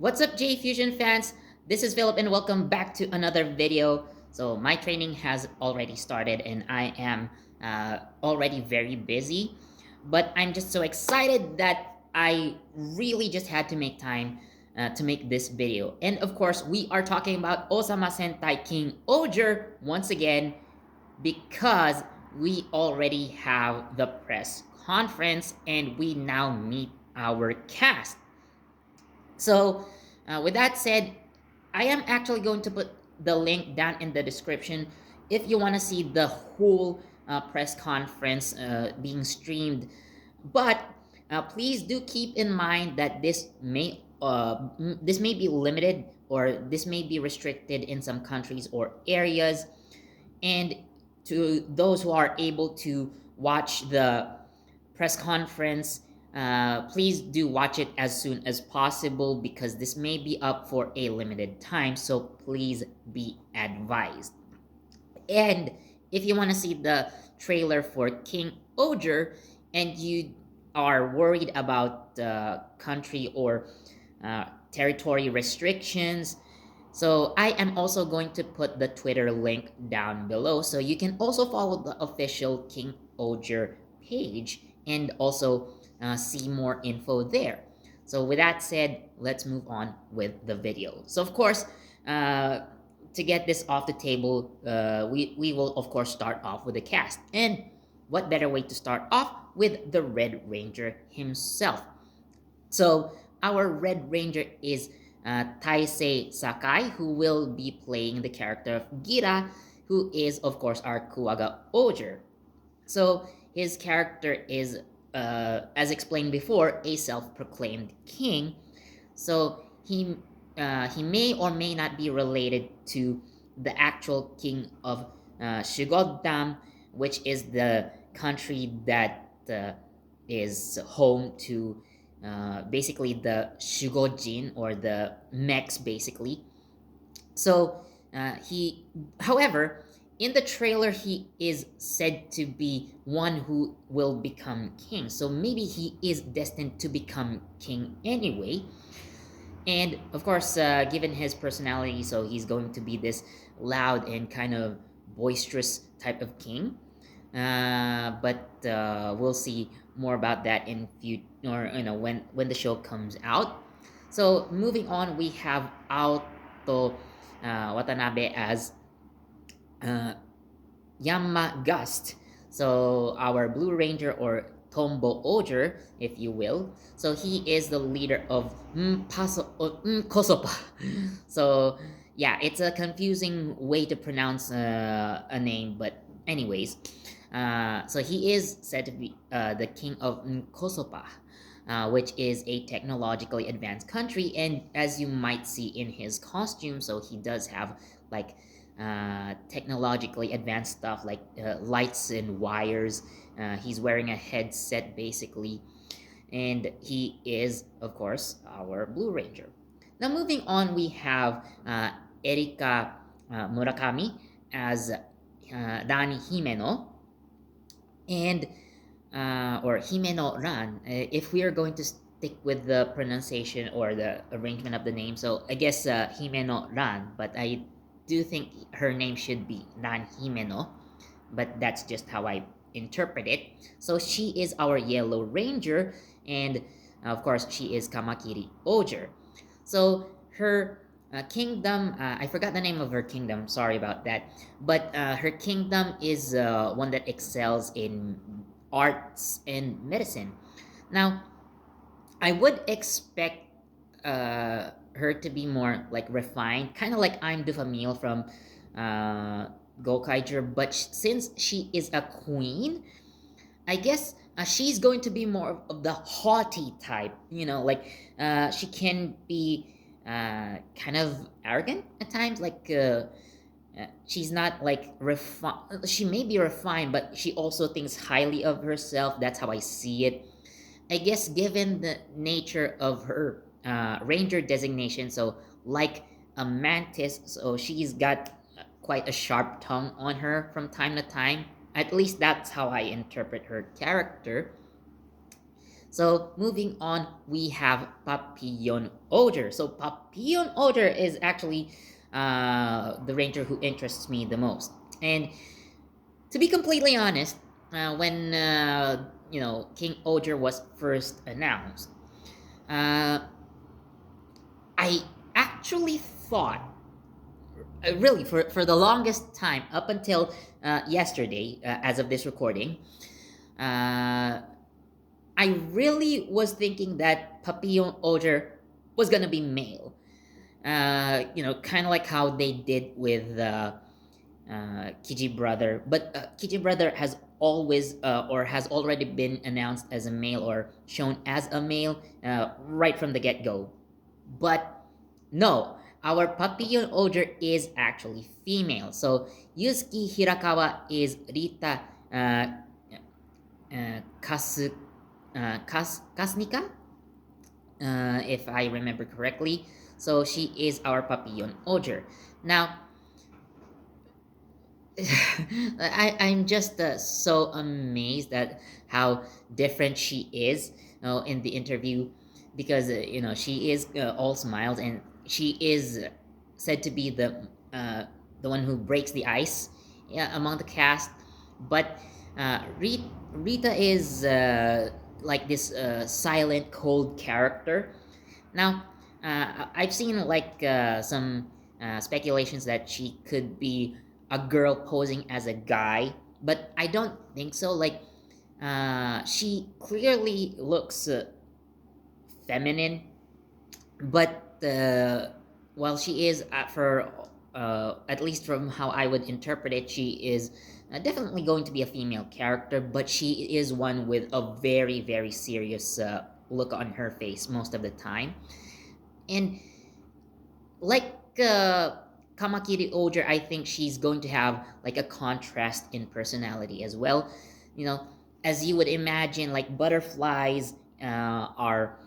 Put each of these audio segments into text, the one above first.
What's up, JEFusion fans? This is Philip and welcome back to another video. So my training has already started and I am already very busy, but I'm just so excited that I really just had to make time to make this video. And of course, we are talking about Osama Sentai Kingohger once again because we already have the press conference and we now meet our cast. So, with that said, I am actually going to put the link down in the description if you want to see the whole press conference being streamed. But please do keep in mind that this may be limited or this may be restricted in some countries or areas, and to those who are able to watch the press conference, please do watch it as soon as possible because this may be up for a limited time, so please be advised. And if you want to see the trailer for Kingohger and you are worried about country or territory restrictions, so I am also going to put the Twitter link down below so you can also follow the official Kingohger page and also see more info there. So with that said, let's move on with the video. So of course, to get this off the table, we will of course start off with the cast. And what better way to start off with the Red Ranger himself. So our Red Ranger is Taisei Sakai, who will be playing the character of Gira, who is of course our Kuwaga Oger. So his character is, as explained before, a self-proclaimed king. So he may or may not be related to the actual king of Shugodam, which is the country that is home to basically the Shugojin or the mechs, basically. So however, in the trailer, he is said to be one who will become king. So maybe he is destined to become king anyway. And of course, given his personality, so he's going to be this loud and kind of boisterous type of king. But we'll see more about that in future, or when the show comes out. So moving on, we have Aoto Watanabe as Yamagast. So our Blue Ranger or Tombo Oger, if you will. So he is the leader of Kosopa. So yeah, it's a confusing way to pronounce a name, but anyways. So he is said to be the king of Kosopa, which is a technologically advanced country. And as you might see in his costume, so he does have like technologically advanced stuff like lights and wires. He's wearing a headset basically, and he is of course our Blue Ranger. Now moving on, we have Erika Murakami as Dani Himeno, and or Himeno Ran, if we are going to stick with the pronunciation or the arrangement of the name. So I guess Himeno Ran, but I do think her name should be Ran Himeno, but that's just how I interpret it. So she is our Yellow Ranger, and of course she is Kamakiri Oger. So her kingdom, I forgot the name of her kingdom, sorry about that, but her kingdom is one that excels in arts and medicine. Now, I would expect her to be more like refined, kind of like I'm Dufamil from Gokaiger, but since she is a queen, I guess she's going to be more of the haughty type, like she can be kind of arrogant at times, like she's not like refined. She may be refined, but she also thinks highly of herself. That's how I see it. I guess given the nature of her ranger designation, so like a mantis, so she's got quite a sharp tongue on her from time to time. At least that's how I interpret her character. So moving on, we have Papillon Ogre. So Papillon Ogre is actually the ranger who interests me the most. And to be completely honest, when King Ogre was first announced, uh, I actually thought, really for the longest time up until yesterday, as of this recording, uh, I really was thinking that Papillon Ogre was gonna be male. Kind of like how they did with Kiji Brother. But Kiji Brother has always or has already been announced as a male or shown as a male right from the get go. But no, our Papillon Ogre is actually female. So Yusuke Hirakawa is Rita uh, Kasnika, if I remember correctly. So she is our Papillon Ogre. Now, I'm just so amazed at how different she is in the interview, because she is all smiles, and she is said to be the one who breaks the ice, yeah, among the cast. But Rita is like this silent, cold character. Now, I've seen like some speculations that she could be a girl posing as a guy, but I don't think so. Like, she clearly looks feminine, but while she is, for at least from how I would interpret it, she is definitely going to be a female character, but she is one with a very, very serious look on her face most of the time. And like Kamakiri Oger, I think she's going to have like a contrast in personality as well. You know, as you would imagine, like butterflies are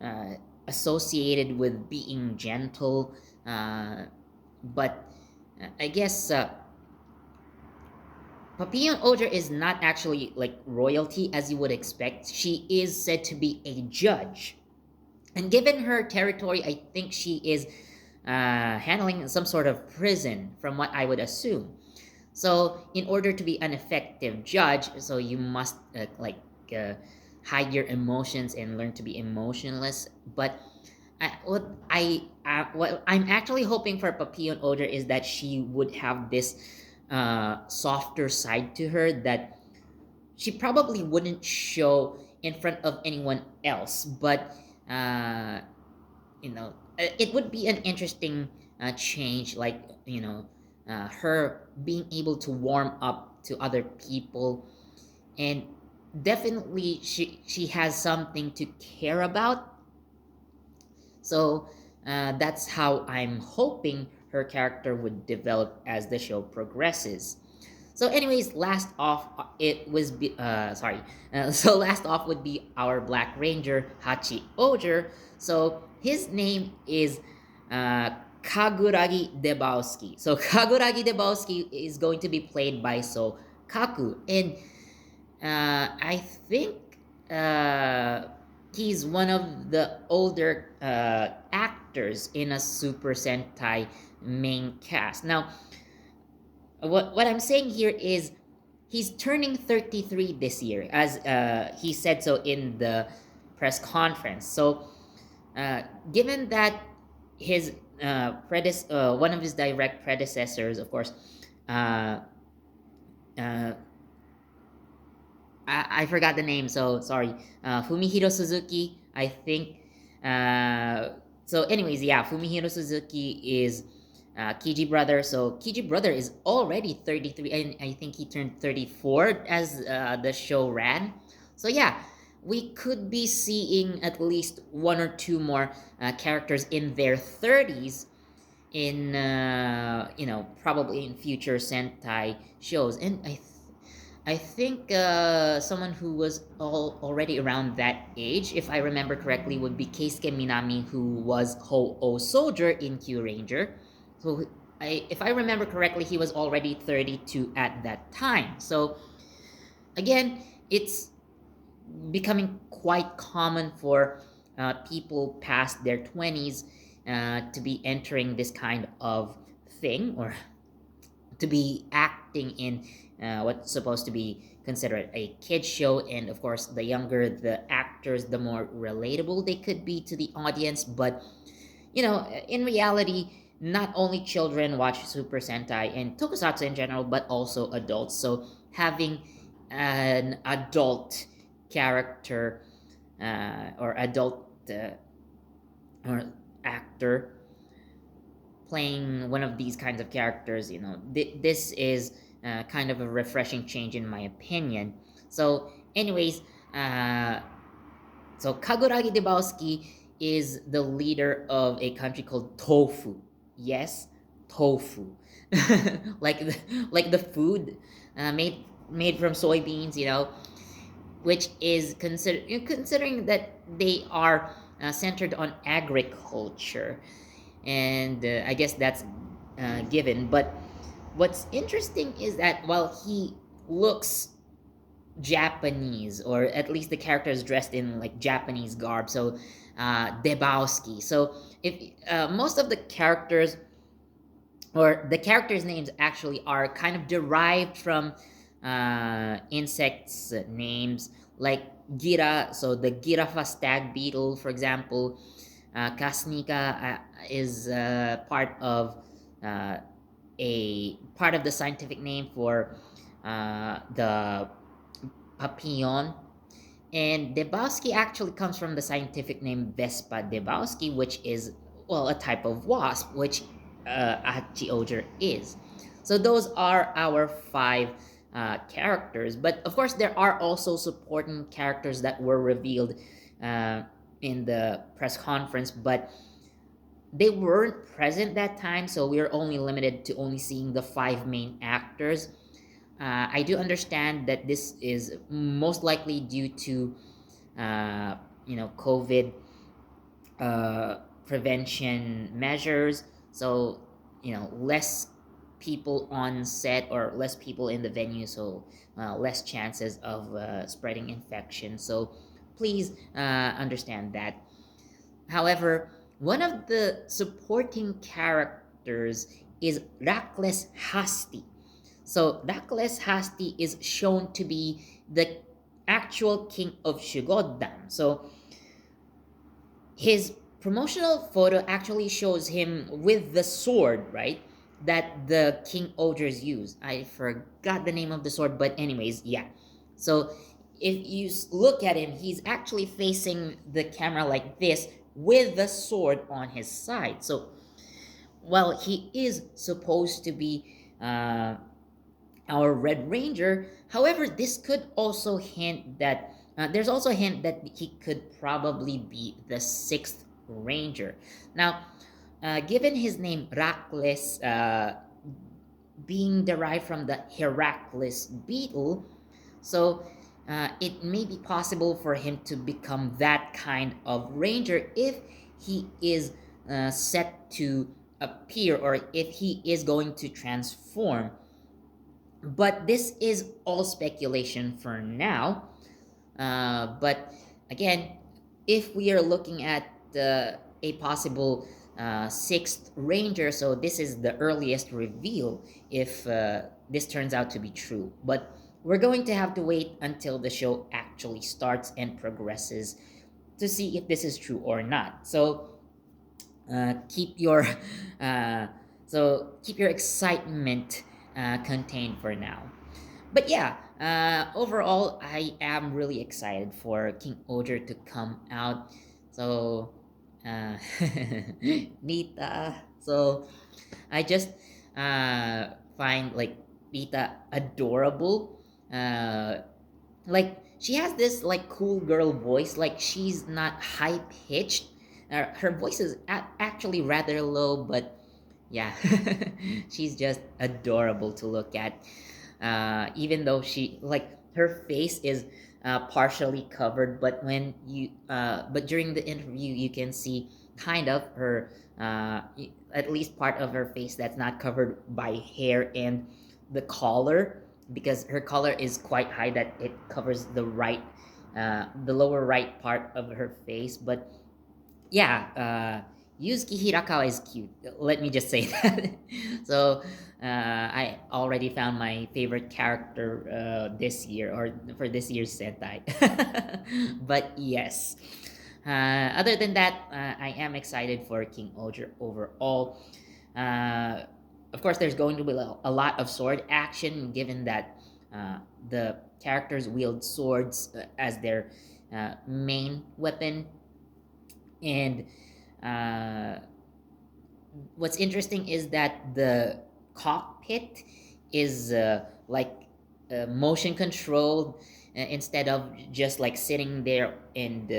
uh, associated with being gentle, but I guess Papillon Oger is not actually like royalty as you would expect. She is said to be a judge. And given her territory, I think she is handling some sort of prison, from what I would assume. So, in order to be an effective judge, so you must uh, hide your emotions and learn to be emotionless. But what I'm actually hoping for Papillon Odor is that she would have this softer side to her that she probably wouldn't show in front of anyone else, but uh, it would be an interesting change, like her being able to warm up to other people, and definitely she has something to care about. So that's how I'm hoping her character would develop as the show progresses. So, anyways, last off, so last off would be our Black Ranger Hachi Oger. So his name is uh, Kaguragi Debowski. So Kaguragi Debowski is going to be played by So Kaku, and I think uh, he's one of the older actors in a Super Sentai main cast. Now, what I'm saying here is he's turning 33 this year, as he said so in the press conference. So, given that his one of his direct predecessors, of course, uh, uh, I forgot the name, so sorry. Fumihiro Suzuki, I think. So, anyways, yeah, Fumihiro Suzuki is Kiji brother. So Kiji brother is already 33, and I think he turned 34 as the show ran. So yeah, we could be seeing at least one or two more characters in their 30s in probably in future Sentai shows, and I think someone who was already around that age, if I remember correctly, would be Keisuke Minami, who was Ho-Oh Soldier in Q Ranger. So, if I remember correctly, he was already 32 at that time. So, again, it's becoming quite common for people past their 20s to be entering this kind of thing, or to be acting in what's supposed to be considered a kid show. And of course, the younger the actors, the more relatable they could be to the audience. But in reality, not only children watch Super Sentai and Tokusatsu in general, but also adults. So having an adult character or adult or actor playing one of these kinds of characters, this is kind of a refreshing change in my opinion. So, anyways, uh, so Kaguragi Debowski is the leader of a country called Tofu. Yes, tofu, like the food made from soybeans. Which is considering that they are centered on agriculture, and I guess that's given. But what's interesting is that while he looks Japanese, or at least the character is dressed in like Japanese garb, so Debowski. So if most of the characters, or the characters' names actually are kind of derived from insects' names, like Gira. So the Girafa stag beetle, for example, Kasnika is uh, part of the scientific name for the papillon. And Debowski actually comes from the scientific name Vespa debowski, which is, well, a type of wasp, which Achioger is. So those are our five characters. But of course, there are also supporting characters that were revealed uh, in the press conference, but they weren't present that time, so we are only limited to only seeing the five main actors. I do understand that this is most likely due to COVID prevention measures. So less people on set, or less people in the venue, so less chances of spreading infection. So please understand that. However, one of the supporting characters is Rakles Hasti. So Rakles Hasti is shown to be the actual king of Shugodan. So his promotional photo actually shows him with the sword, right? That the Kingohgers use. I forgot the name of the sword, but anyways, yeah. So if you look at him, he's actually facing the camera like this with the sword on his side. So while he is supposed to be our Red Ranger, however, this could also hint that there's also a hint that he could probably be the sixth Ranger. Now, given his name Rakles being derived from the Heracles beetle, so it may be possible for him to become that kind of ranger if he is set to appear, or if he is going to transform. But this is all speculation for now. But again, if we are looking at a possible sixth ranger, so this is the earliest reveal if this turns out to be true. But we're going to have to wait until the show actually starts and progresses to see if this is true or not. So keep your keep your excitement contained for now. But yeah, overall, I am really excited for Kingohger to come out. So, Nita. So, I just find like Nita adorable. Like she has this like cool girl voice. Like she's not high pitched. Her voice is actually rather low, but yeah, she's just adorable to look at. Even though she like her face is partially covered, but but during the interview you can see kind of her at least part of her face that's not covered by hair, and the collar, because her collar is quite high that it covers the right the lower right part of her face. But yeah, Yuzuki Hirakawa is cute. Let me just say that. So I already found my favorite character this year, or for this year's Sentai. But yes, other than that, I am excited for King Oger overall. Uh, of course, there's going to be a lot of sword action, given that the characters wield swords as their main weapon. And uh, what's interesting is that the cockpit is motion controlled, instead of just like sitting there and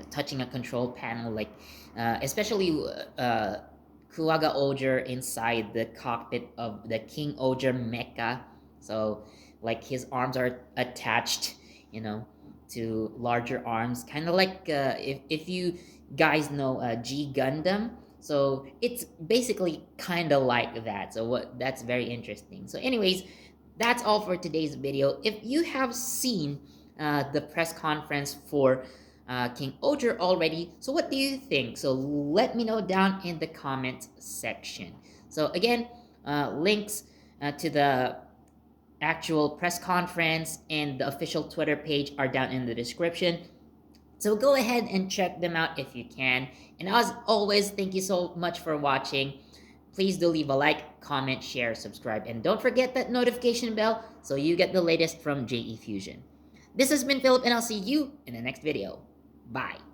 touching a control panel, like especially Kuwaga Oger inside the cockpit of the King Oger mecha. So like his arms are attached, you know, to larger arms, kind of like if you guys know G Gundam. So it's basically kind of like that. So what that's very interesting. So anyways, that's all for today's video. If you have seen the press conference for King Oger already, so what do you think? So let me know down in the comment section. So again, links to the actual press conference and the official Twitter page are down in the description. So go ahead and check them out if you can. And as always, thank you so much for watching. Please do leave a like, comment, share, subscribe, and don't forget that notification bell so you get the latest from JEFusion. This has been Philip, and I'll see you in the next video. Bye.